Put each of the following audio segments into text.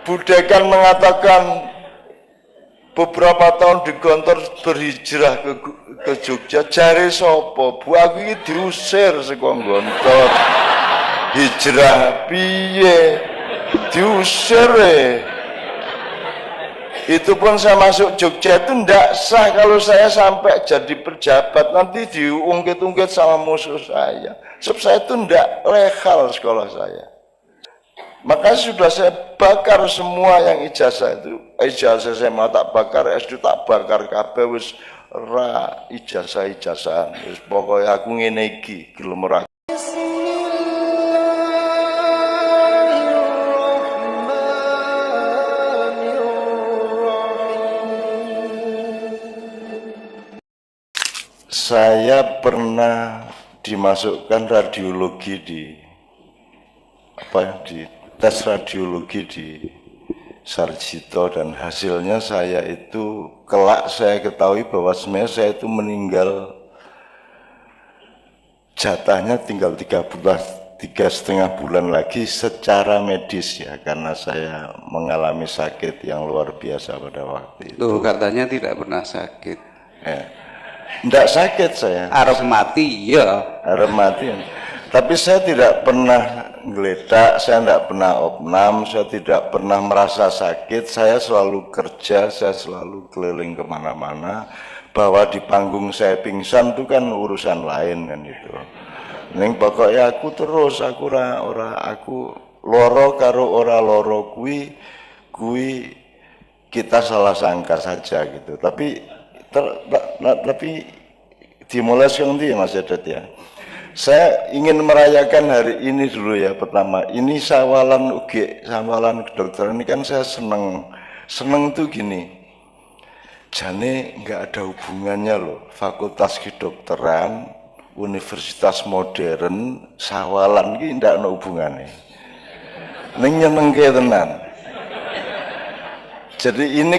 Budekan mengatakan beberapa tahun di Gontor berhijrah ke Jogja. Jare sapa? Bu aku iki diusir saka Gontor. Hijrah piye? Diusir Itu pun saya masuk Jogja itu ndak sah kalau saya sampai jadi pejabat, nanti diungkit-ungkit sama musuh saya. Sebab saya itu ndak legal sekolah saya. Maka sudah saya bakar semua yang ijazah itu. Ijazah saya mau tak bakar, S2 tak bakar kabeh wis ra ijazah-ijazahan. Wis pokoke aku ngene iki, gelem ora. Saya pernah dimasukkan radiologi di tes radiologi di Sarjito, dan hasilnya saya itu kelak saya ketahui bahwa sebenarnya saya itu meninggal jatahnya tinggal 3,5 bulan lagi secara medis ya, karena saya mengalami sakit yang luar biasa pada waktu itu. Loh, katanya tidak pernah sakit. Tidak sakit saya. Arep mati ya. Arep mati. Tapi saya tidak pernah geledak, saya tidak pernah opnam, saya tidak pernah merasa sakit. Saya selalu kerja, saya selalu keliling kemana-mana. Bahwa di panggung saya pingsan itu kan urusan lain kan itu. Ning pokoknya aku terus, aku loro karo ora loro kui kita salah sangka saja gitu. Tapi dimulai sekarang ya Mas Edet ya. Saya ingin merayakan hari ini dulu ya. Pertama, ini sawalan kedokteran ini kan saya seneng tuh gini. Jane nggak ada hubungannya loh. Fakultas Kedokteran, Universitas Modern, sawalan ini nggak ada hubungannya. Neng nyenengke tenan. Jadi ini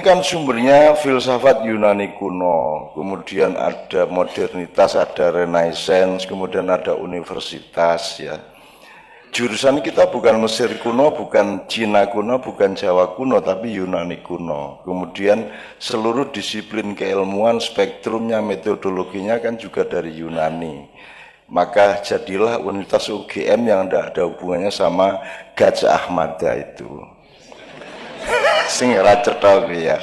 kan sumbernya filsafat Yunani kuno, kemudian ada modernitas, ada renaissance, kemudian ada universitas ya. Jurusan kita bukan Mesir kuno, bukan Cina kuno, bukan Jawa kuno, tapi Yunani kuno. Kemudian seluruh disiplin keilmuan, spektrumnya, metodologinya kan juga dari Yunani. Maka jadilah Universitas UGM yang tidak ada hubungannya sama Gajah Ahmada itu. Sing ora cetha ya.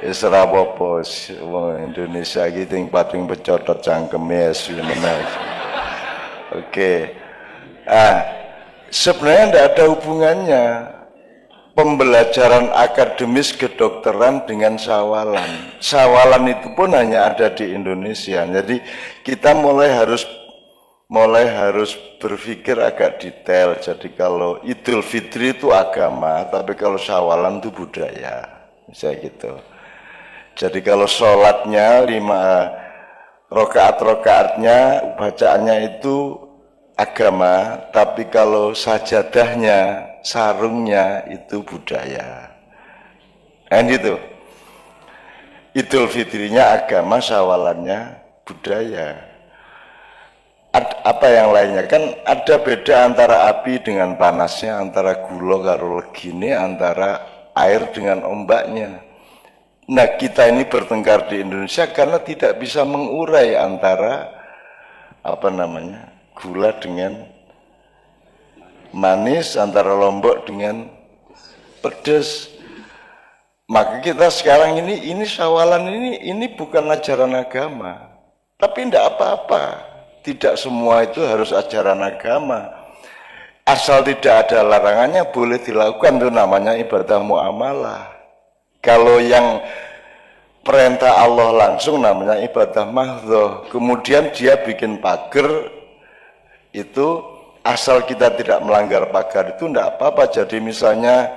Wis ora apa-apa, wong Indonesia iki ting pating pecotot cangkeme meneh. Oke. Sebenarnya tidak ada hubungannya pembelajaran akademis kedokteran dengan sawalan. Sawalan itu pun hanya ada di Indonesia. Jadi kita mulai harus berpikir agak detail. Jadi kalau Idul Fitri itu agama, tapi kalau sawalan itu budaya, misalnya gitu. Jadi kalau sholatnya 5 rakaat-rakaatnya, bacaannya itu agama, tapi kalau sajadahnya, sarungnya itu budaya. Kan gitu. Idul Fitrinya agama, sawalannya budaya. Apa yang lainnya kan ada beda antara api dengan panasnya, antara gula karo legine, antara air dengan ombaknya. Nah kita ini bertengkar di Indonesia karena tidak bisa mengurai antara gula dengan manis, antara lombok dengan pedas. Maka kita sekarang ini sawalan ini bukan ajaran agama, tapi tidak apa-apa. Tidak semua itu harus ajaran agama. Asal tidak ada larangannya boleh dilakukan, itu namanya ibadah muamalah. Kalau yang perintah Allah langsung namanya ibadah mahdhah. Kemudian dia bikin pagar, itu asal kita tidak melanggar pagar itu tidak apa-apa. Jadi misalnya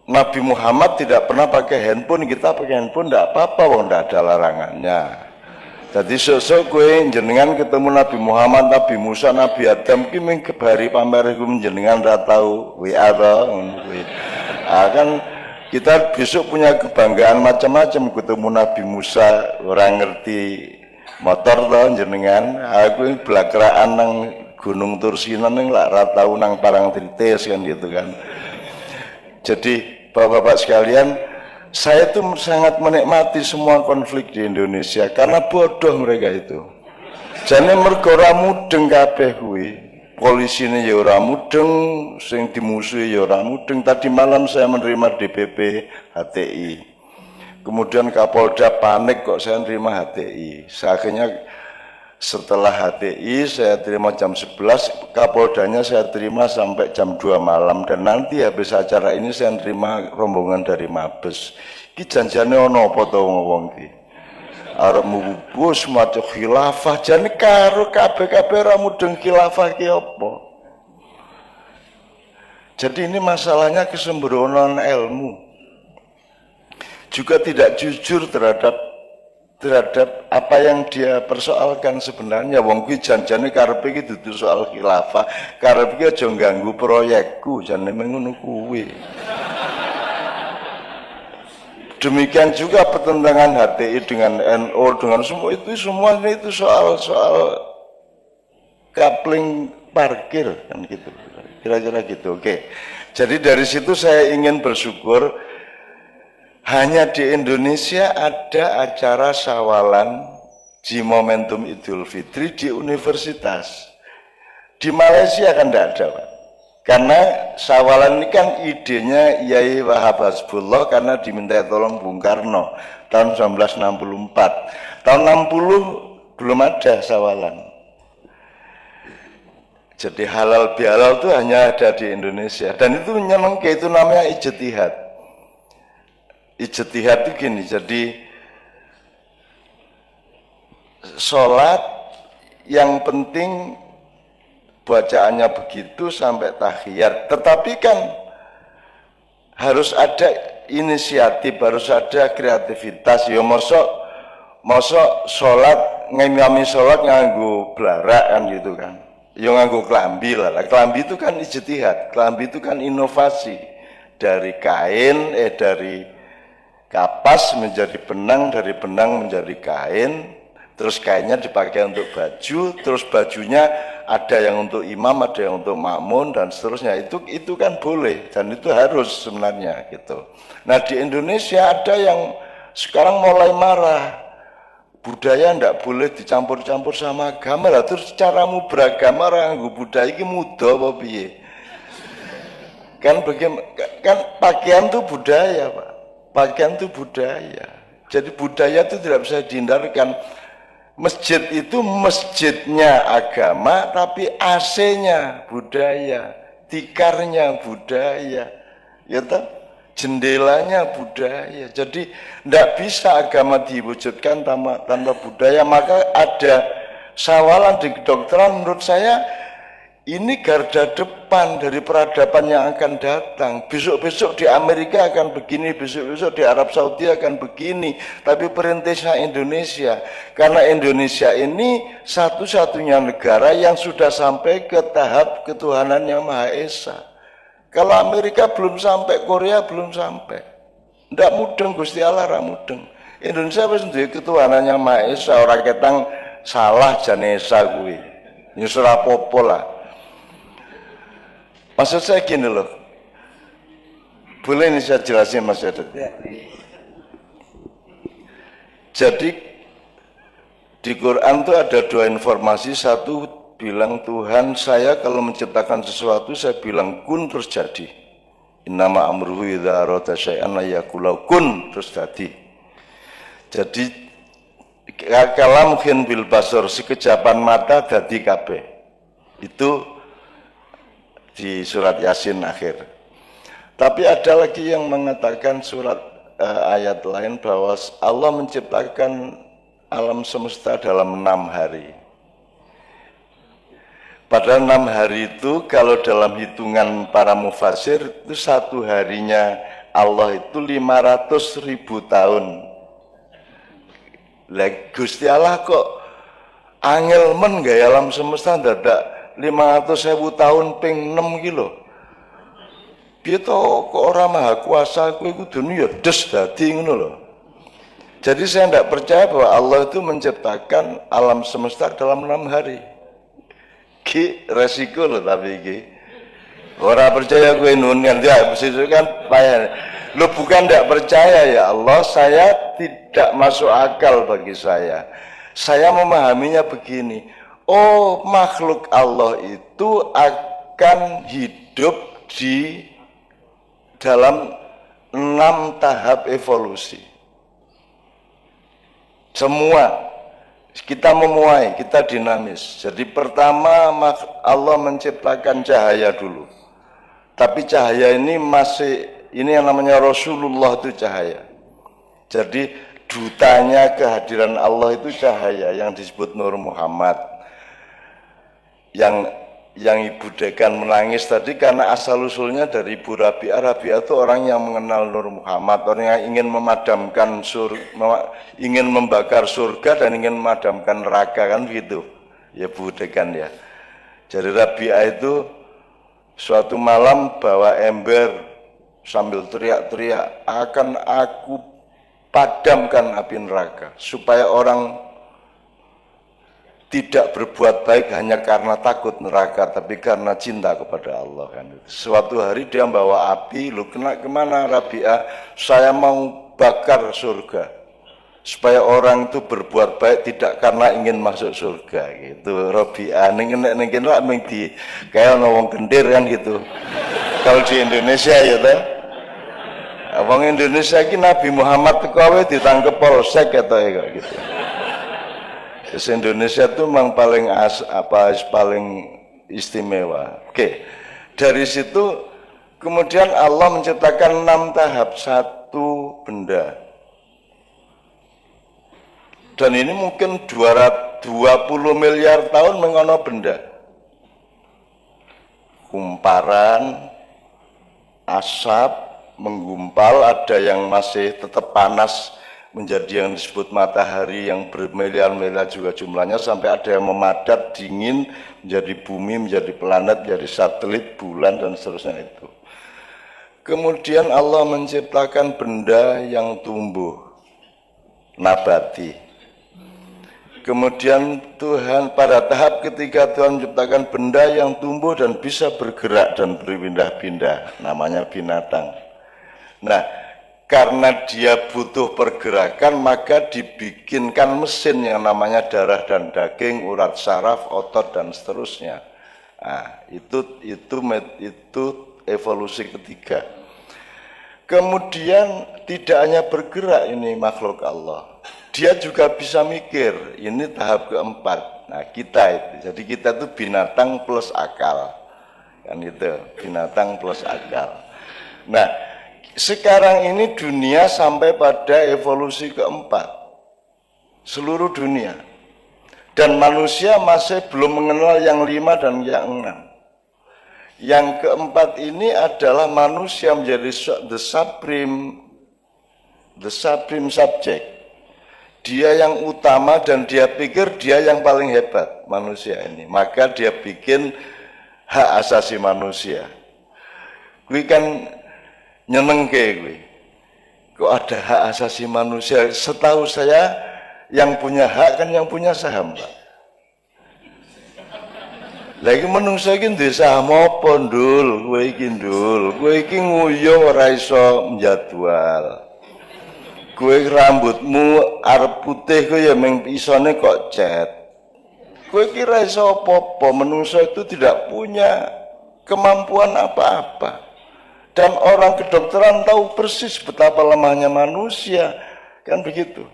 Nabi Muhammad tidak pernah pakai handphone, kita pakai handphone tidak apa-apa, tidak ada larangannya. Jadi sosok gue jenengan ketemu Nabi Muhammad, Nabi Musa, Nabi Adam ki mung kebari pamer iku jenengan ra tau WA to kan kita besok punya kebanggaan macam-macam ketemu Nabi Musa, orang ngerti motor to jenengan, aku blakraan nang Gunung Tursinan yang lah tau nang Parangtritis kan gitu kan. Jadi bapak-bapak sekalian, saya tuh sangat menikmati semua konflik di Indonesia karena bodoh mereka itu. Jane mergo ora mudeng kabeh kuwi. Polisine ya ora mudeng, sing dimusuhi ya ora mudeng. Tadi malam saya menerima DPP HTI. Kemudian Kapolda panik kok saya menerima HTI. Akhirnya setelah HTI saya terima jam 11, Kapoldanya saya terima sampai jam 2 malam, dan nanti habis acara ini saya terima rombongan dari Mabes. Ki janjane ono apa to wong ki? Arep mubus maca khilafah jane karo kabeh-kabeh ora mudeng khilafah ki apa? Jadi ini masalahnya kesembronoan ilmu. Juga tidak jujur terhadap apa yang dia persoalkan sebenarnya. Wong kuwi janjane karepe iki dudu soal khilafah, karepe iki aja ganggu proyekku, jane ngono kuwi. Demikian juga pertentangan HTI dengan NU dengan semua itu soal kapling parkir kan gitu. Kira-kira gitu. Oke. Jadi dari situ saya ingin bersyukur hanya di Indonesia ada acara sawalan di momentum Idul Fitri di universitas. Di Malaysia kan tidak ada, Pak. Karena sawalan ini kan idenya Yai Wahab Hasbullah karena diminta tolong Bung Karno tahun 1964. Tahun 60 belum ada sawalan. Jadi halal bihalal itu hanya ada di Indonesia, dan itu menyenangkan, itu namanya ijtihad. Ijtihad itu gini, jadi sholat yang penting bacaannya begitu sampai tahiyat, tetapi kan harus ada inisiatif, harus ada kreativitas. Ya mosok sholat ngimami sholat nganggo blarak kan gitu kan, ya nganggo klambi lah. Klambi itu kan ijtihad, klambi itu kan inovasi dari kain, dari kapas menjadi benang, dari benang menjadi kain, terus kainnya dipakai untuk baju, terus bajunya ada yang untuk imam, ada yang untuk makmun, dan seterusnya. Itu kan boleh, dan itu harus sebenarnya gitu. Nah di Indonesia ada yang sekarang mulai marah, budaya ndak boleh dicampur-campur sama agama lah. Terus caramu beragama nganggo budaya iki muda apa piye? Kan pakaian itu budaya, Pak. Pakaian itu budaya. Jadi budaya itu tidak bisa dihindarkan. Masjid itu masjidnya agama, tapi AC-nya budaya, tikarnya budaya, ya toh? Jendelanya budaya. Jadi tidak bisa agama diwujudkan tanpa budaya. Maka ada sawalan di kedokteran, menurut saya ini garda depan dari peradaban yang akan datang. Besok-besok di Amerika akan begini, besok-besok di Arab Saudi akan begini. Tapi perintisnya Indonesia. Karena Indonesia ini satu-satunya negara yang sudah sampai ke tahap ketuhanan yang Maha Esa. Kalau Amerika belum sampai, Korea belum sampai. Tidak mudeng, Gusti Allah ra mudeng. Indonesia wis duwe ketuhanan yang Maha Esa, ora ketang salah jane esa kuwi. Nyus ora apa-apa lah. Maksud saya gini loh, boleh ini saya jelasin Mas Yadet. Jadi di Quran itu ada dua informasi. Satu bilang Tuhan saya kalau menciptakan sesuatu, saya bilang kun terus jadi. Innama amruhu idza arada syai'an yaqulu kun terus jadi. Jadi kalam khin bil basar, sekejapan mata dadi kabeh. Itu di surat Yasin akhir. Tapi ada lagi yang mengatakan surat ayat lain bahwa Allah menciptakan alam semesta dalam 6 hari. Padahal 6 hari itu kalau dalam hitungan para mufasir itu satu harinya Allah itu 500.000 tahun. Lah Gusti Allah kok angel men gaya alam semesta dadak 500.000 tahun ping 6 kilo. Piye to kok ora maha kuasa kowe kudu ya des dadi ngono lho. Jadi saya tidak percaya bahwa Allah itu menciptakan alam semesta dalam 6 hari. Ki resiko loh tapi ki. Orang percaya gue nun kan dia kan payah. Lo bukan tidak percaya ya Allah, saya tidak masuk akal bagi saya. Saya memahaminya begini. Oh, makhluk Allah itu akan hidup di dalam 6 tahap evolusi. Semua kita memuai, kita dinamis. Jadi pertama Allah menciptakan cahaya dulu. Tapi cahaya ini ini yang namanya Rasulullah itu cahaya. Jadi dutanya kehadiran Allah itu cahaya yang disebut Nur Muhammad. Yang Ibu Dekan menangis tadi karena asal usulnya dari Ibu Rabi'ah. Rabi'ah itu orang yang mengenal Nur Muhammad, orang yang ingin memadamkan ingin membakar surga dan ingin memadamkan neraka, kan begitu ya Bu Dekan ya. Jadi Rabi'ah itu suatu malam bawa ember sambil teriak-teriak, akan aku padamkan api neraka supaya orang tidak berbuat baik hanya karena takut neraka, tapi karena cinta kepada Allah kan. Suatu hari dia bawa api, lu kemana Rabi'ah? Saya mau bakar surga supaya orang itu berbuat baik tidak karena ingin masuk surga gitu. Rabi'ah nengin lah di kayak ngomong kendir kan gitu. Kalau di Indonesia ya kan. Wong Indonesia ini Nabi Muhammad tekawe ditangkep polsek atau ya gitu. Terus Indonesia itu memang paling istimewa. Oke. Dari situ kemudian Allah menciptakan 6 tahap satu benda. Dan ini mungkin 220 miliar tahun mengono benda. Kumparan, asap, menggumpal, ada yang masih tetap panas menjadi yang disebut matahari yang bermiliar-miliar juga jumlahnya, sampai ada yang memadat dingin menjadi bumi, menjadi planet, menjadi satelit, bulan dan seterusnya itu. Kemudian Allah menciptakan benda yang tumbuh, nabati. Kemudian Tuhan pada tahap ketiga Tuhan menciptakan benda yang tumbuh dan bisa bergerak dan berpindah-pindah, namanya binatang. Nah, karena dia butuh pergerakan, maka dibikinkan mesin yang namanya darah dan daging, urat saraf, otot dan seterusnya. Nah, itu evolusi ketiga. Kemudian tidak hanya bergerak ini makhluk Allah, dia juga bisa mikir. Ini tahap keempat. Nah, kita itu, jadi kita itu binatang plus akal, kan itu, binatang plus akal. Nah, sekarang ini dunia sampai pada evolusi keempat, seluruh dunia, dan manusia masih belum mengenal yang 5 dan yang 6. Yang keempat ini adalah manusia menjadi the supreme subject. Dia yang utama dan dia pikir dia yang paling hebat, manusia ini. Maka dia bikin hak asasi manusia. Gue kan nyenengke gue. Kok ada hak asasi manusia? Setahu saya yang punya hak kan yang punya saham, Pak. Lagi menungsa iki duwe saham apa, Ndul? Kowe iki, Ndul. Kowe iki nguyuh ora iso njadwal. Kowe rambutmu arep putih kowe ya mung isone kok cet. Kowe iki ora iso apa-apa, menungsa itu tidak punya kemampuan apa-apa. Dan orang kedokteran tahu persis betapa lemahnya manusia, kan begitu.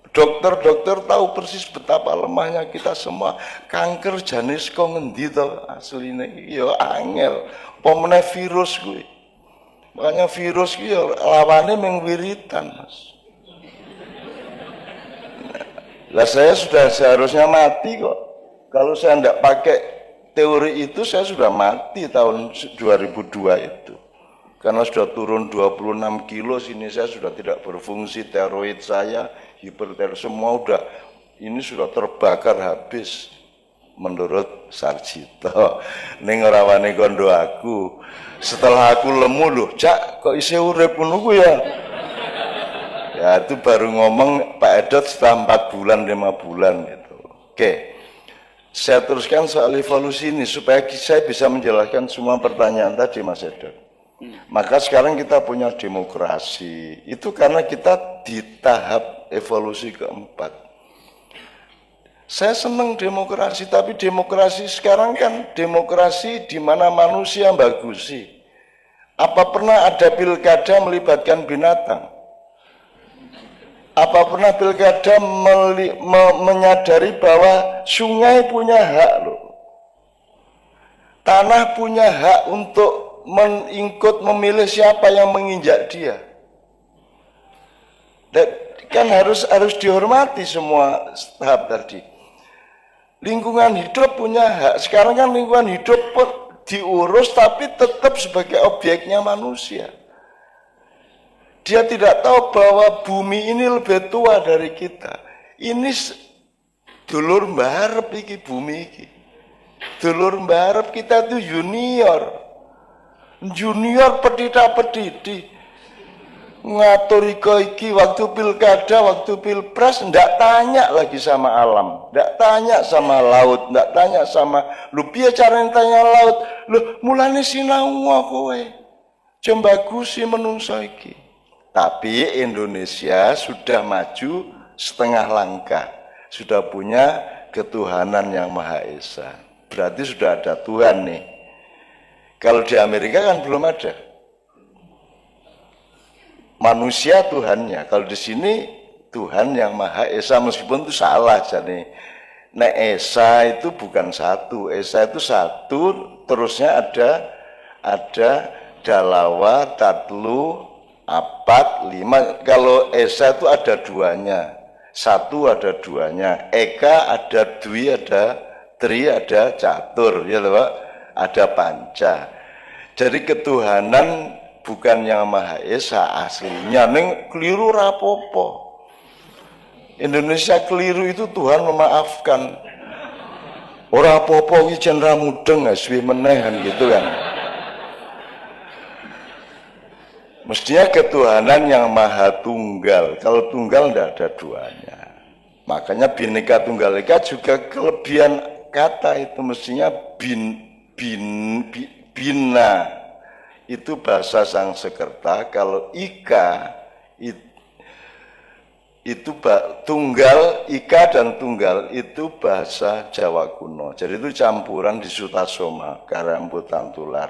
Dokter tahu persis betapa lemahnya kita semua. Kanker jenis kok ngendi to asline ya angel. Apa meneh virus kuwi. Makanya virus kuwi ya lawane mung wiritan, Mas. Lah saya sudah seharusnya mati kok. Kalau saya tidak pakai teori itu saya sudah mati tahun 2002 itu. Karena sudah turun 26 kilo, sini saya sudah tidak berfungsi, tiroid saya, hipertiroid, semua ini sudah terbakar habis menurut Sarjito. Ning ora wani kondo aku. Setelah aku lemu loh, Cak, kok isih urip ngono ya? Ya itu baru ngomong Pak Edot setelah 4 bulan, 5 bulan gitu. Oke. Saya teruskan soal evolusi ini supaya saya bisa menjelaskan semua pertanyaan tadi, Mas Edon. Maka sekarang kita punya demokrasi. Itu karena kita di tahap evolusi keempat. Saya senang demokrasi, tapi demokrasi sekarang kan demokrasi di mana manusia bagusi. Apa pernah ada pilkada melibatkan binatang? Apa pernah pilkada menyadari bahwa sungai punya hak loh. Tanah punya hak untuk mengikut memilih siapa yang menginjak dia. Dan kan harus dihormati semua tahap tadi. Lingkungan hidup punya hak. Sekarang kan lingkungan hidup diurus tapi tetap sebagai objeknya manusia. Dia tidak tahu bahwa bumi ini lebih tua dari kita. Ini dulur mbarep iki bumi iki. Dulur mbarep kita itu junior. Junior petita-petiti. Ngatur iki waktu pilkada, waktu pilpres, ndak tanya lagi sama alam, ndak tanya sama laut, ndak tanya sama lu piye carane tanya laut, lu mulane sinau kowe. Jembagusi menungso iki. Tapi Indonesia sudah maju setengah langkah, sudah punya ketuhanan yang Maha Esa. Berarti sudah ada Tuhan nih. Kalau di Amerika kan belum ada. Manusia Tuhannya. Kalau di sini Tuhan yang Maha Esa, meskipun itu salah jadi. Nah, Esa itu bukan satu. Esa itu satu, terusnya ada Dalawa, Tatlu, Apat, 5. Kalau Esa itu ada duanya. Satu ada duanya. Eka ada Dwi, ada Tri, ada Catur, ya loh, Pak. Ada Panca. Jadi ketuhanan bukan yang Maha Esa aslinya, neng keliru rapopo. Indonesia keliru itu Tuhan memaafkan. Ora apa-apa iki cenra mudeng suwi menehan gitu kan. Mestinya ketuhanan yang Maha Tunggal. Kalau tunggal tidak ada duanya. Makanya Bhinneka Tunggal Ika juga kelebihan kata itu mestinya bina. Itu bahasa Sangsekerta. Kalau ika itu tunggal, ika dan tunggal itu bahasa Jawa kuno. Jadi itu campuran di Sutasoma, Karambutan Tular.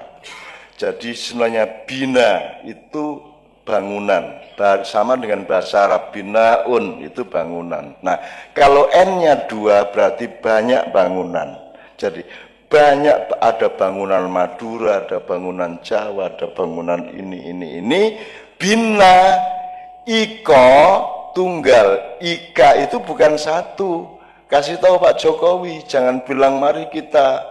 Jadi sebenarnya bina itu bangunan, sama dengan bahasa Arab binaun itu bangunan. Nah, kalau n-nya 2 berarti banyak bangunan. Jadi banyak, ada bangunan Madura, ada bangunan Jawa, ada bangunan ini. Bina, iko, tunggal. Ika itu bukan satu. Kasih tahu Pak Jokowi, jangan bilang mari kita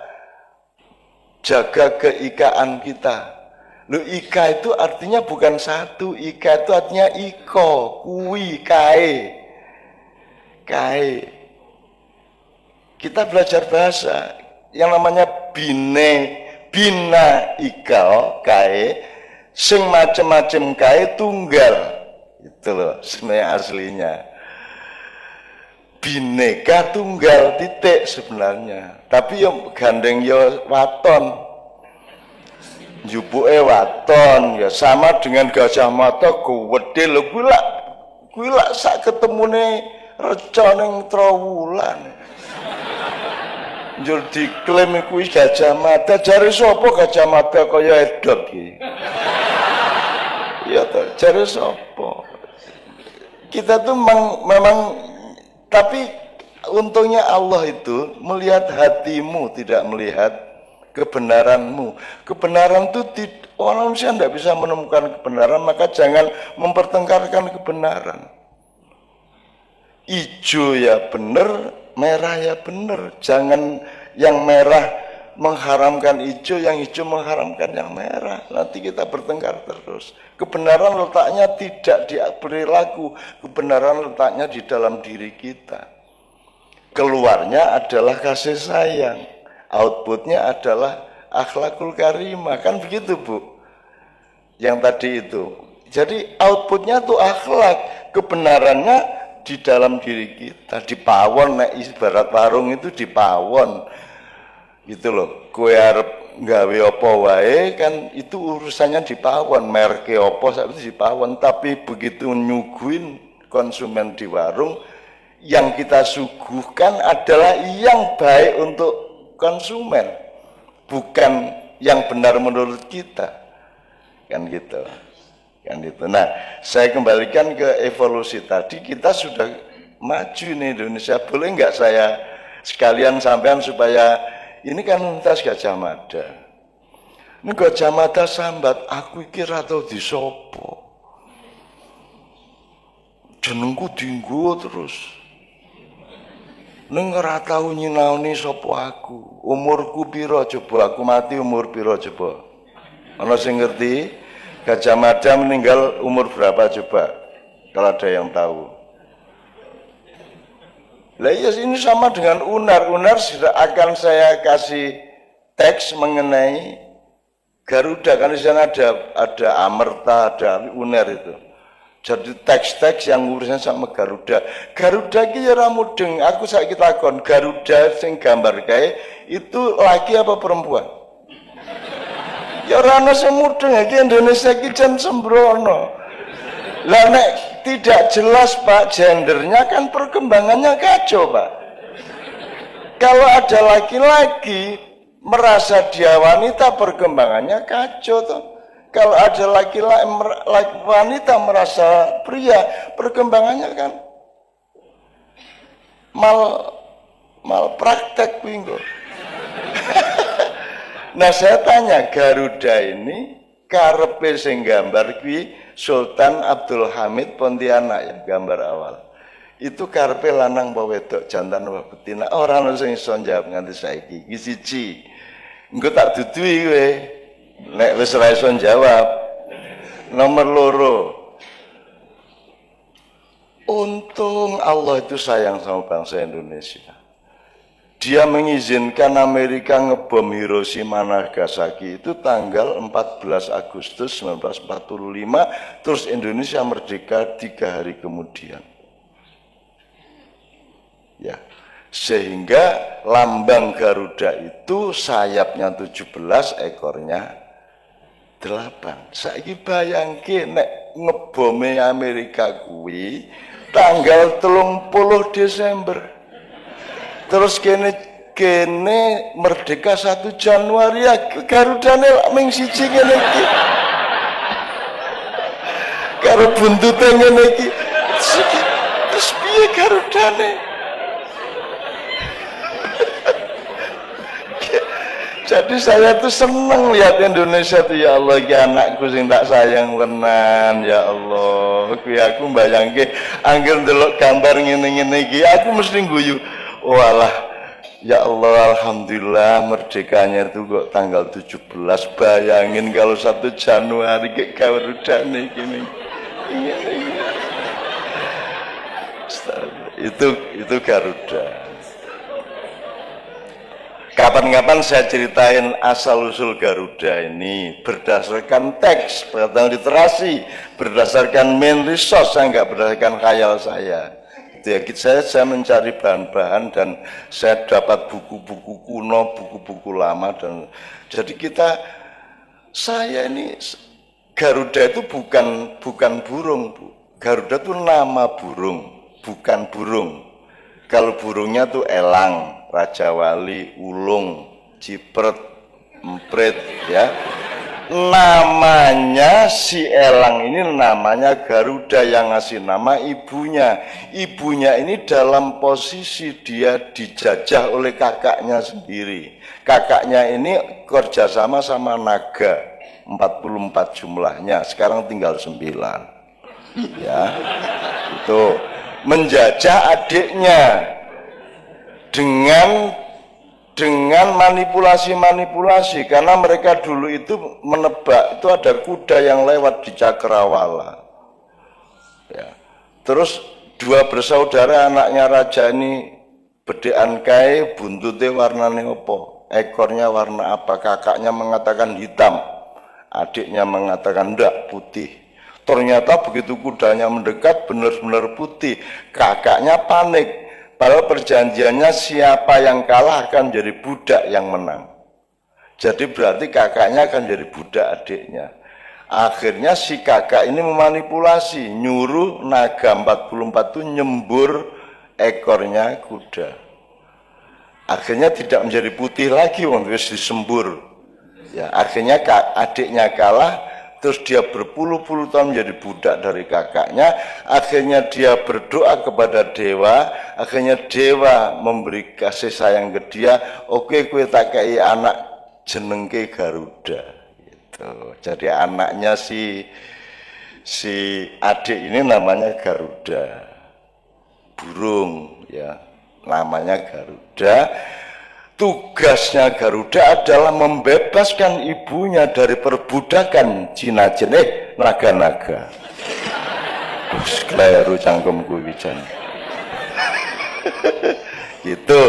jaga keikaan kita. Lu ika itu artinya bukan satu. Ika itu artinya iko, kui, kae. Kita belajar bahasa. Yang namanya bina ikal kae sing macem-macem kae tunggal itu loh sebenarnya aslinya. Bineka tunggal titik sebenarnya, tapi yo gandeng yo waton, jupuke waton ya sama dengan Gajah Mada gede lho kuwi lak sak ketemune reca ning Trowulan. Njur diklaim kuwi Gajah Mada, jare sapa Gajah Mada kaya edot iki? Ya toh, jare sapa? Kita tuh memang tapi untungnya Allah itu melihat hatimu, tidak melihat kebenaranmu. Kebenaran itu orang manusia tidak bisa menemukan kebenaran, maka jangan mempertengkarkan kebenaran. Ijo ya benar, merah ya benar. Jangan yang merah mengharamkan hijau, yang hijau mengharamkan yang merah. Nanti kita bertengkar terus. Kebenaran letaknya tidak di perilaku, kebenaran letaknya di dalam diri kita. Keluarnya adalah kasih sayang, outputnya adalah akhlakul karimah. Kan begitu Bu? Yang tadi itu. Jadi outputnya tuh akhlak, kebenarannya di dalam diri kita, di pawon, nek ibarat warung itu di pawon gitu loh. Kue arep nggawe apa wae kan itu urusannya di pawon, merke apa itu di pawon, tapi begitu nyuguhin konsumen di warung, yang kita suguhkan adalah yang baik untuk konsumen, bukan yang benar menurut kita, kan gitu. Kan itu. Nah, saya kembalikan ke evolusi tadi, kita sudah maju nih Indonesia. Boleh nggak saya sekalian sampaikan supaya ini kan Universitas Gadjah Mada. Ini Gadjah Mada sambat, aku kira atau disopo. Jenengku dinggo terus. Neng ora tau nyinaoni sopo aku. Umurku piro coba, aku mati umur piro coba. Ana sing ngerti? Gadjah Mada meninggal umur berapa coba? Kalau ada yang tahu. Lah ya ini sama dengan UNAR. UNAR sudah akan saya kasih teks mengenai Garuda. Kan di sana ada Amerta, ada UNAR itu. Jadi teks-teks yang urusannya sama Garuda. Garuda ki ya ora mudeng. Aku saiki takon, Garuda sing gambar kae itu laki apa perempuan? Ya ora ana sing mudeng iki Indonesia iki jan sembrono. Lah nek tidak jelas Pak gendernya kan perkembangannya kacau Pak. Kalau ada laki-laki merasa dia wanita perkembangannya kacau toh. Kalau ada laki-laki wanita merasa pria perkembangannya kan mal praktek bingo. Nah saya tanya, Garuda ini karepe sing gambar kuwi Sultan Abdul Hamid Pontianak ya gambar awal. Itu karepe lanang apa wedok, jantan apa betina? Ora ono sing iso njawab nganti saiki. Iki siji. Engko tak dudui kowe. Nek wis ora iso njawab. Nomor loro. Untung Allah itu sayang sama bangsa Indonesia. Dia mengizinkan Amerika ngebom Hiroshima Nagasaki itu tanggal 14 Agustus 1945, terus Indonesia merdeka 3 hari kemudian. Ya, sehingga lambang Garuda itu sayapnya 17, ekornya 8. Saiki bayangke nek ngebome Amerika kuwi tanggal 30 Desember. Terus kene merdeka 1 Januari ya Garudane ming siji ngene iki. Karo buntute ngene iki. Terus piye Garudane? Jadi saya tuh seneng lihat Indonesia tuh, ya Allah, ya anakku sing tak sayang tenan, ya Allah. Kuwi aku mbayangke angger ndelok gambar ngene-ngene iki aku mesti guyu. Walah, ya Allah, alhamdulillah merdekanya itu kok tanggal 17. Bayangin kalau 1 Januari kayak Garudane gini. Itu Garuda. Kapan-kapan saya ceritain asal-usul Garuda ini berdasarkan teks, berdasarkan literasi, berdasarkan main resource, saya nggak berdasarkan khayal saya. Saya mencari bahan-bahan dan saya dapat buku-buku kuno, buku-buku lama, dan jadi saya ini Garuda itu bukan burung, Bu. Garuda itu nama burung, bukan burung. Kalau burungnya tuh elang, Raja Wali, ulung, cipret, emprit, ya. Namanya si elang ini namanya Garuda, yang ngasih nama ibunya. Ibunya ini dalam posisi dia dijajah oleh kakaknya sendiri. Kakaknya ini kerjasama sama naga, 44 jumlahnya, sekarang tinggal 9. Ya, itu menjajah adiknya dengan manipulasi, karena mereka dulu itu menebak, itu ada kuda yang lewat di Cakrawala. Ya. Terus 2 bersaudara anaknya raja ini bedean kae, buntutnya warnane opo, ekornya warna apa, kakaknya mengatakan hitam, adiknya mengatakan ndak, putih. Ternyata begitu kudanya mendekat benar-benar putih. Kakaknya panik. Padahal perjanjiannya siapa yang kalah akan jadi budak yang menang. Jadi berarti kakaknya akan jadi budak adiknya. Akhirnya si kakak ini memanipulasi, nyuruh naga 44 itu nyembur ekornya kuda. Akhirnya tidak menjadi putih lagi, waktu disembur. Ya, akhirnya adiknya kalah, terus dia berpuluh-puluh tahun menjadi budak dari kakaknya. Akhirnya dia berdoa kepada dewa, akhirnya dewa memberi kasih sayang ke dia. Oke, kue tak kei anak jenengke Garuda. Gitu. Jadi anaknya si adik ini namanya Garuda, burung ya, namanya Garuda. Tugasnya Garuda adalah membebaskan ibunya dari perbudakan jin-jin naga-naga. Kleru cangkemku wijan. Gitu.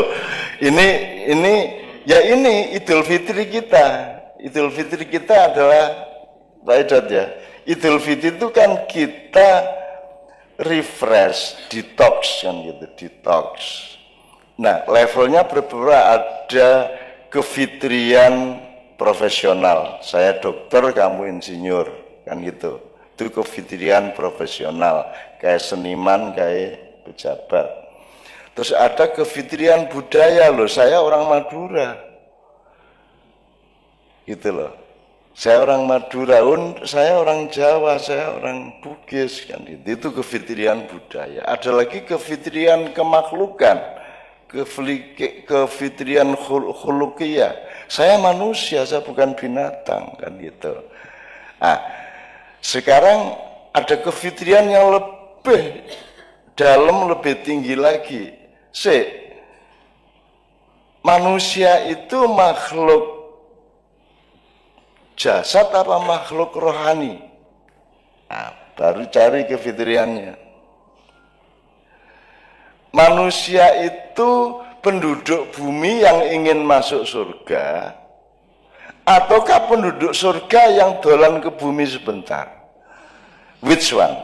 Ini Idul Fitri kita. Idul Fitri kita adalah Pak Edot ya. Idul Fitri itu kan kita refresh, detox kan gitu, detox. Nah, levelnya berbeda, ada kefitrian profesional. Saya dokter, kamu insinyur, kan gitu. Itu kefitrian profesional, kayak seniman, kayak pejabat. Terus ada kefitrian budaya loh, saya orang Madura. Gitu loh. Saya orang Madura, saya orang Jawa, saya orang Bugis kan gitu. Itu kefitrian budaya. Ada lagi kefitrian kemaklukan, kefitrian khuluqiyah. Saya manusia, saya bukan binatang kan gitu. Nah, sekarang ada kefitrian yang lebih dalam, lebih tinggi lagi. Manusia itu makhluk jasad apa makhluk rohani? Nah, baru cari kefitriannya. Manusia itu penduduk bumi yang ingin masuk surga, ataukah penduduk surga yang dolan ke bumi sebentar? Which one?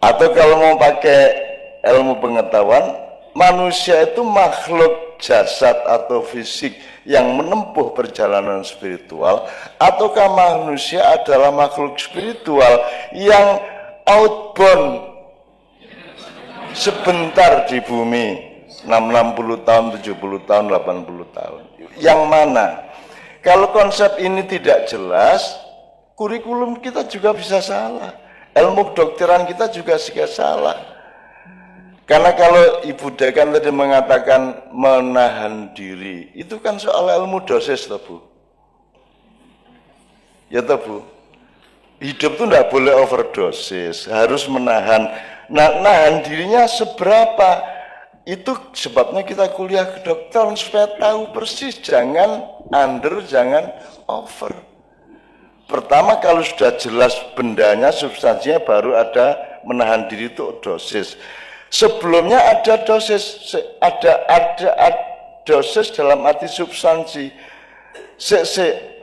Atau kalau mau pakai ilmu pengetahuan, manusia itu makhluk jasad atau fisik yang menempuh perjalanan spiritual, ataukah manusia adalah makhluk spiritual yang outbound sebentar di bumi, 60 tahun, 70 tahun, 80 tahun. Yang mana? Kalau konsep ini tidak jelas, kurikulum kita juga bisa salah. Ilmu kedokteran kita juga salah. Karena kalau Ibu Dekan tadi mengatakan menahan diri, itu kan soal ilmu dosis toh Bu. Ya toh Bu. Hidup itu tidak boleh overdosis, harus menahan. Nah, nahan dirinya seberapa? Itu sebabnya kita kuliah kedokteran supaya tahu persis, jangan under, jangan over. Pertama kalau sudah jelas bendanya, substansinya, baru ada menahan diri itu dosis. Sebelumnya ada dosis, ada dosis dalam arti substansi.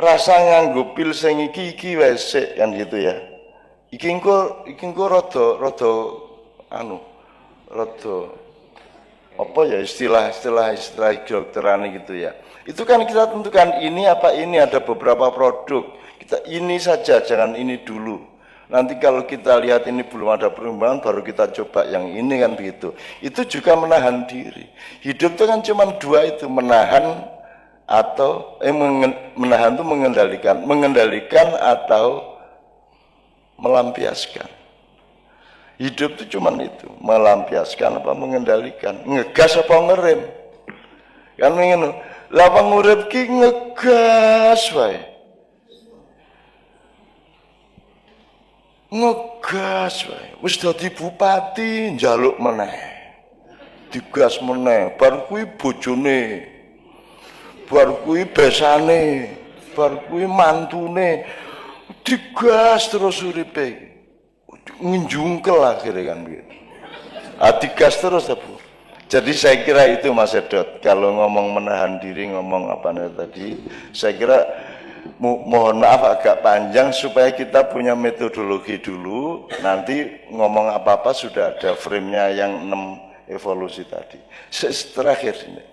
Rasa nganggo pil sing iki wis kan gitu ya. Iki engko rada apa ya istilah kedokteran gitu ya. Itu kan kita tentukan ini apa ini, ada beberapa produk. Kita ini saja, jangan ini dulu. Nanti kalau kita lihat ini belum ada perkembangan, baru kita coba yang ini kan begitu. Itu juga menahan diri. Hidup itu kan cuma dua itu, menahan atau menahan itu mengendalikan atau melampiaskan. Hidup itu cuma itu, melampiaskan apa mengendalikan, ngegas apa ngerem. Kan ingin, lapang urip ki ngegas wae. Ngegas wae. Wis dadi bupati njaluk meneh. Digas meneh, bar kuwi bojone. Bar kuwi besane, bar kuwi mantune. Digas terus uripe. Ngenjungkel akhirnya kan begitu. Digas terus ya Bu. Jadi saya kira itu Mas Edot, kalau ngomong menahan diri, ngomong apa tadi, saya kira mohon maaf agak panjang supaya kita punya metodologi dulu, nanti ngomong apa-apa sudah ada frame-nya yang 6 evolusi tadi. Terakhir ini,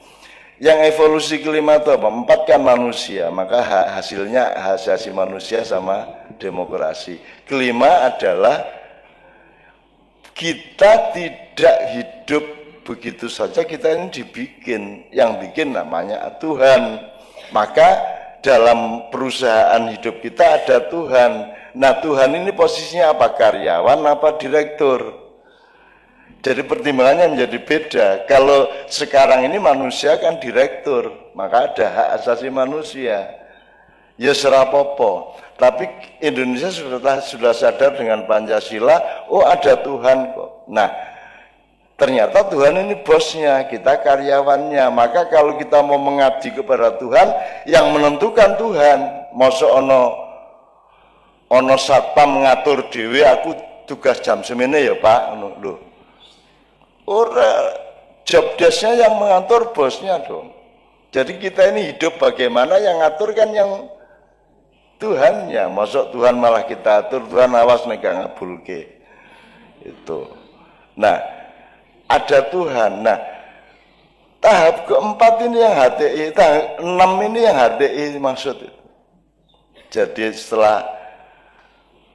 yang evolusi kelima itu apa? 4 kan manusia, maka hasilnya hak asasi manusia sama demokrasi. Kelima adalah kita tidak hidup begitu saja, kita ini dibikin, yang bikin namanya Tuhan. Maka dalam perusahaan hidup kita ada Tuhan. Nah, Tuhan ini posisinya apa? Karyawan apa direktur? Jadi pertimbangannya menjadi beda. Kalau sekarang ini manusia kan direktur, maka ada hak asasi manusia. Ya serapopo. Tapi Indonesia sudah sadar dengan Pancasila, oh ada Tuhan kok. Nah, ternyata Tuhan ini bosnya, kita karyawannya. Maka kalau kita mau mengabdi kepada Tuhan, yang menentukan Tuhan. Mosok ono satpam ngatur dewe, aku tugas jam semene ya Pak. Loh. Ora, job desk-nya yang mengatur bosnya dong. Jadi kita ini hidup bagaimana, yang ngatur kan yang Tuhannya. Mosok Tuhan malah kita atur, Tuhan awas nek ngabulke. Itu. Nah, ada Tuhan. Nah, tahap keempat ini yang HTI, tahap 6 ini yang HTI maksud itu. Jadi setelah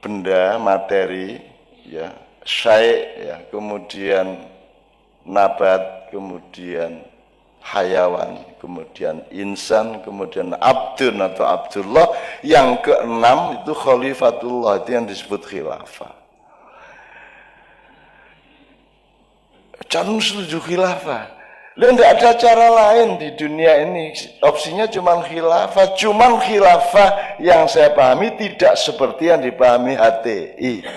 benda, materi, ya, syai', ya, kemudian nabat, kemudian hayawan, kemudian insan, kemudian abdun atau abdullah, yang keenam itu khalifatullah, itu yang disebut khilafah. Jangan setuju khilafah. Lalu tidak ada cara lain di dunia ini, opsinya cuma khilafah. Cuman khilafah yang saya pahami tidak seperti yang dipahami HTI.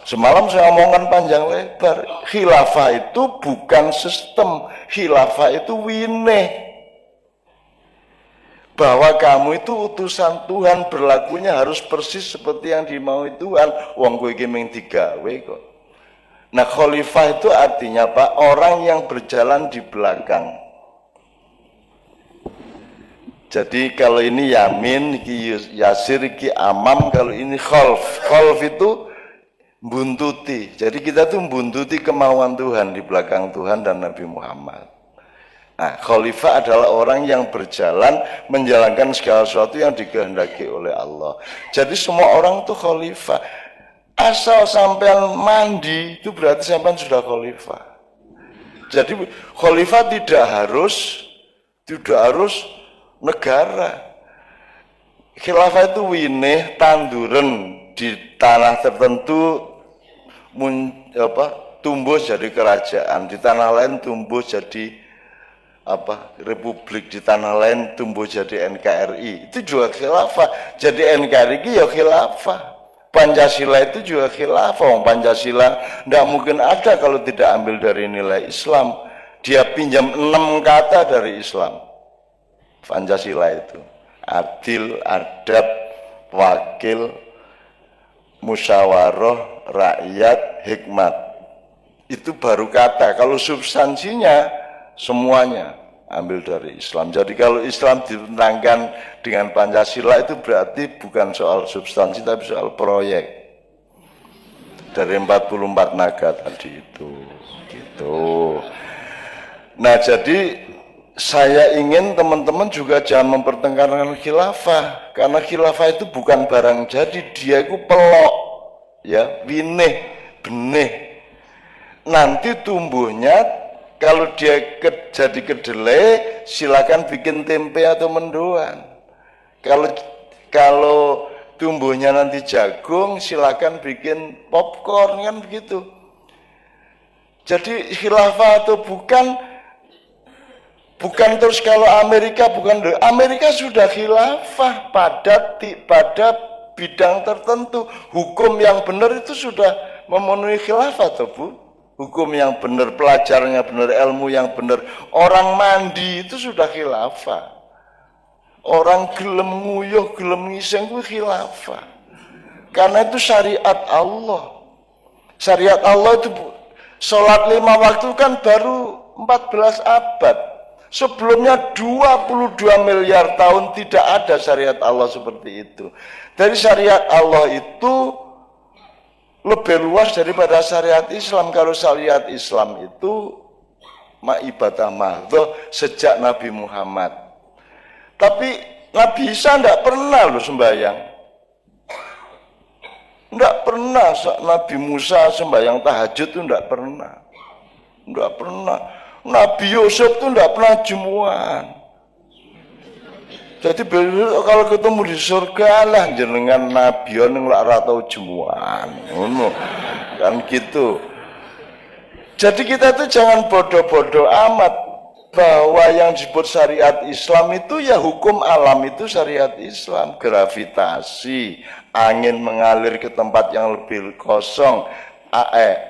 Semalam saya omongkan panjang lebar, khilafah itu bukan sistem, khilafah itu winih. Bahwa kamu itu utusan Tuhan, berlakunya harus persis seperti yang dimaui Tuhan. Wong kowe iki mung digawe kok. Nah, khalifah itu artinya Pak, orang yang berjalan di belakang. Jadi kalau ini Yamin, iki Yasir, iki Amam, kalau ini Khalf. Khalf itu buntuti. Jadi kita tuh buntuti kemauan Tuhan di belakang Tuhan dan Nabi Muhammad. Nah, khalifah adalah orang yang berjalan menjalankan segala sesuatu yang dikehendaki oleh Allah. Jadi semua orang tuh khalifah. Asal sampean mandi itu berarti sampean sudah khalifah. Jadi khalifah tidak harus negara. Khilafah itu winih tanduran di tanah tertentu tumbuh jadi kerajaan, di tanah lain tumbuh jadi republik, di tanah lain tumbuh jadi NKRI. Itu juga khilafah. Jadi NKRI ya khilafah. Pancasila itu juga khilafah. Pancasila tidak mungkin ada kalau tidak ambil dari nilai Islam. Dia pinjam 6 kata dari Islam. Pancasila itu adil, adab, wakil, musyawarah, rakyat, hikmat. Itu baru kata. Kalau substansinya semuanya ambil dari Islam. Jadi kalau Islam ditentangkan dengan Pancasila itu berarti bukan soal substansi tapi soal proyek. Dari 44 naga tadi itu. Gitu. Nah, jadi saya ingin teman-teman juga jangan mempertengkarkan khilafah, karena khilafah itu bukan barang jadi, dia itu pelok, ya, winih, benih. Nanti tumbuhnya kalau dia jadi kedelai, silakan bikin tempe atau mendoan. Kalau tumbuhnya nanti jagung, silakan bikin popcorn, kan begitu. Jadi khilafah atau bukan terus kalau Amerika sudah khilafah pada bidang tertentu. Hukum yang benar itu sudah memenuhi khilafah atau bu? Hukum yang benar, pelajarnya benar, ilmu yang benar. Orang mandi itu sudah khilafah. Orang gelem nguyuh, gelem ngising itu khilafah. Karena itu syariat Allah. Syariat Allah itu sholat 5 waktu kan baru 14 abad. Sebelumnya 22 miliar tahun tidak ada syariat Allah seperti itu. Dari syariat Allah itu lebih luas daripada syariat Islam. Kalau syariat Islam itu ibadah mahdhah sejak Nabi Muhammad. Tapi Nabi Isa tidak pernah loh sembahyang. Tidak pernah. Nabi Musa sembahyang tahajud itu tidak pernah. Tidak pernah. Nabi Yusuf itu tidak pernah jemuan. Jadi kalau ketemu di surga lah jenengan Nabi yang ora tau jemuan. Kan gitu. Jadi kita itu jangan bodoh-bodoh amat bahwa yang disebut syariat Islam itu ya hukum alam itu syariat Islam. Gravitasi, angin mengalir ke tempat yang lebih kosong, air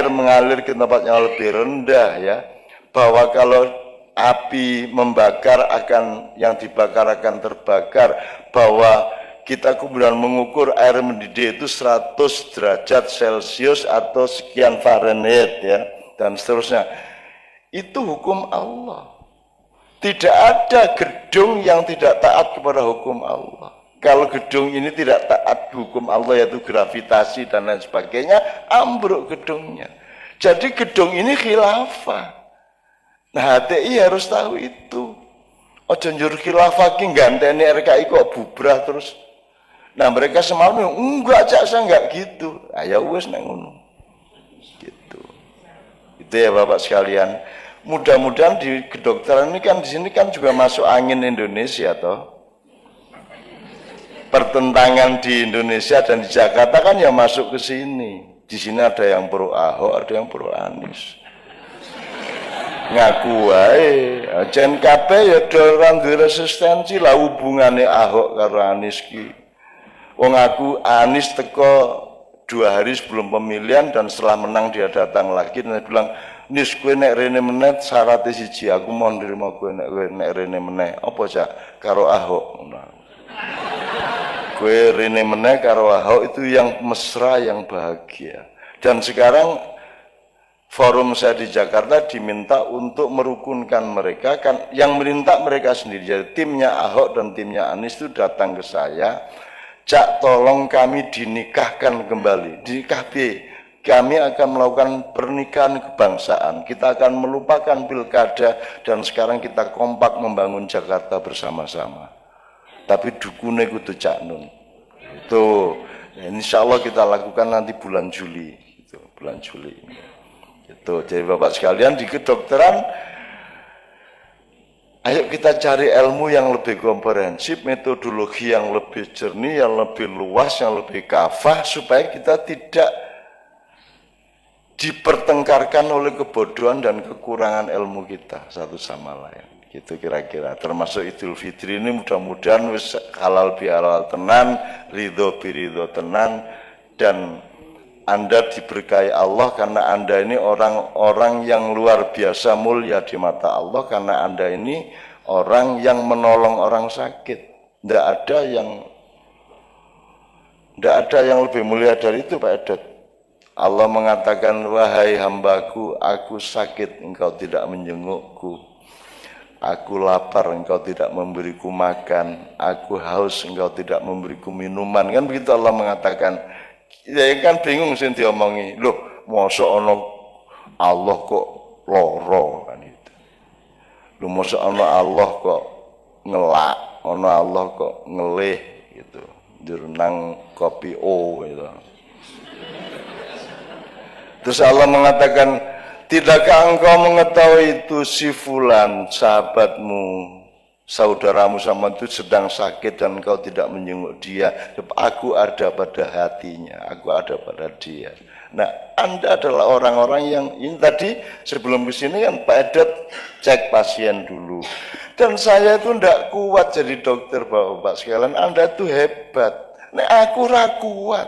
mengalir ke tempat yang lebih rendah ya. Bahwa kalau api membakar yang dibakar akan terbakar, bahwa kita kemudian mengukur air mendidih itu 100 derajat Celcius atau sekian Fahrenheit ya, dan seterusnya. Itu hukum Allah. Tidak ada gedung yang tidak taat kepada hukum Allah. Kalau gedung ini tidak taat hukum Allah, yaitu gravitasi dan lain sebagainya, ambruk gedungnya. Jadi gedung ini khilafah. Nah, HTI harus tahu itu. Ojo njur khilafah ki ganteni RKI kok bubrah terus. Nah, mereka semuanya enggak, Cak, saya enggak gitu. Ayo wes nek ngono. Gitu. Itu ya Bapak sekalian. Mudah-mudahan di kedokteran ini kan di sini kan juga masuk angin Indonesia toh. Pertentangan di Indonesia dan di Jakarta kan ya masuk ke sini. Di sini ada yang pro Ahok, ada yang pro Anies. Ngaku wae, jen kabeh ya dolan resistensi lah hubungane Ahok karo Anies ki. Wong aku Anies teko 2 hari sebelum pemilihan dan setelah menang dia datang lagi dan dia bilang, "Nis kowe nek rene meneh syaratnya siji, aku mau nrimo kowe nek rene meneh." Apa Cak? Karo Ahok. Nah. Kowe rene meneh karo Ahok itu yang mesra, yang bahagia. Dan sekarang forum saya di Jakarta diminta untuk merukunkan mereka, kan yang minta mereka sendiri. Jadi timnya Ahok dan timnya Anies itu datang ke saya, "Cak, tolong kami dinikahkan kembali." Dinikah kami akan melakukan pernikahan kebangsaan. Kita akan melupakan pilkada dan sekarang kita kompak membangun Jakarta bersama-sama. Tapi dukune kudu Cak Nun. Itu insya Allah kita lakukan nanti bulan Juli. Itu bulan Juli. Itu jadi Bapak sekalian di kedokteran, ayo kita cari ilmu yang lebih komprehensif, metodologi yang lebih jernih, yang lebih luas, yang lebih kafah, supaya kita tidak dipertengkarkan oleh kebodohan dan kekurangan ilmu kita satu sama lain. Gitu kira-kira. Termasuk Idul Fitri ini mudah-mudahan wis halal bihalal tenan, ridho biridho tenan, dan Anda diberkahi Allah karena Anda ini orang-orang yang luar biasa mulia di mata Allah, karena Anda ini orang yang menolong orang sakit. Tidak ada yang lebih mulia dari itu, Pak Edot. Allah mengatakan, "Wahai hambaku, aku sakit, engkau tidak menjengukku. Aku lapar, engkau tidak memberiku makan. Aku haus, engkau tidak memberiku minuman." Kan begitu Allah mengatakan. Ya kan bingung sih diomongi. Loh, masa ana Allah kok loro kan itu. Loh, masa ana Allah kok ngelak, ana Allah kok ngelih gitu. Jurnang kopi O gitu. Terus Allah mengatakan, "Tidakkah engkau mengetahui itu si fulan sahabatmu, saudaramu sama itu sedang sakit dan engkau tidak menjenguk dia. Aku ada pada hatinya, aku ada pada dia." Nah, Anda adalah orang-orang yang ini tadi sebelum ke sini kan Pak Edot cek pasien dulu. Dan saya itu tidak kuat jadi dokter, Bapak sekalian. Anda itu hebat. Nah, aku ra kuat.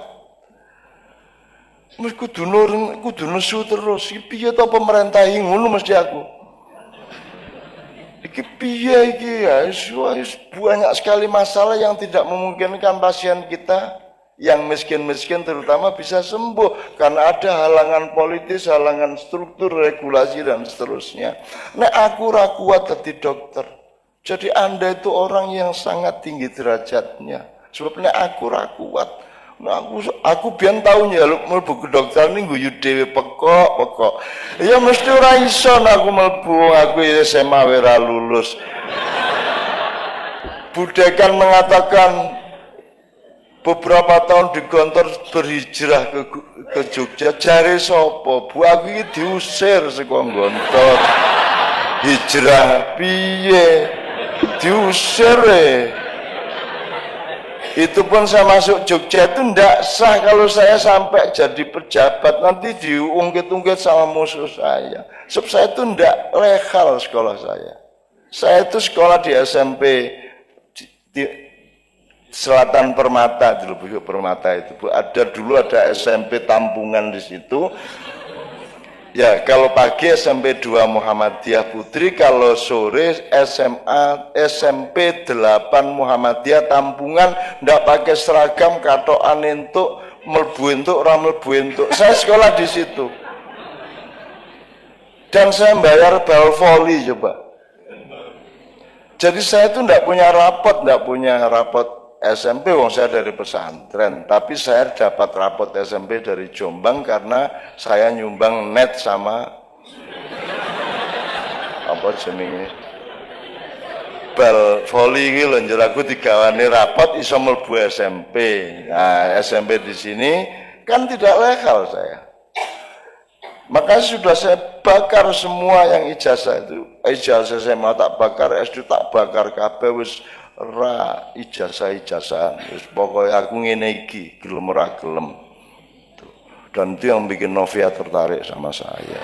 Mesti kudu nesu terus. Piye to pemerintah ngono mesti aku. Iki piye iki ya, banyak sekali masalah yang tidak memungkinkan pasien kita Yang miskin-miskin terutama bisa sembuh karena ada halangan politis, halangan struktur, regulasi dan seterusnya. Nah, aku ra kuat jadi dokter. Jadi Anda itu orang yang sangat tinggi derajatnya. Sebabnya aku ra kuat. Nah, aku biyen tau njaluk mlebu kedokteran ning guyu dhewe pekok. Ya mesti ora iso aku mlebu, aku SMA ora lulus. Budekan mengatakan beberapa tahun digontor berhijrah ke Jogja. Jare sapa? Bu aku iki diusir saka gontor. Hijrah piye? Diusir Itu pun saya masuk Jogja itu ndak sah kalau saya sampai jadi pejabat, nanti diungkit-ungkit sama musuh saya. Sebab saya itu ndak legal sekolah saya. Saya itu sekolah di SMP di Selatan Permata, di Lubuk Permata itu Bu. Dulu ada SMP Tampungan di situ. Ya, kalau pagi SMP 2 Muhammadiyah Putri, kalau sore SMP 8 Muhammadiyah Tampungan, ndak pakai seragam, katokan entuk, mlebu entuk, ora mlebu entuk. Saya sekolah di situ. Dan saya bayar bal voli coba. Jadi saya itu ndak punya rapot SMP, wong saya dari pesantren, tapi saya dapat rapot SMP dari Jombang karena saya nyumbang net sama apa jenenge bal voli iki lho, njur aku digawani rapot iso mlebu SMP. Nah, SMP di sini kan tidak legal saya. Makanya sudah saya bakar semua yang ijazah itu. Ijazah SMA tak bakar, SD tak bakar kabeh wis ra ijazah-ijazahan. Wis pokoke aku ngene iki, gelem ora gelem. Dan itu yang bikin Novia tertarik sama saya.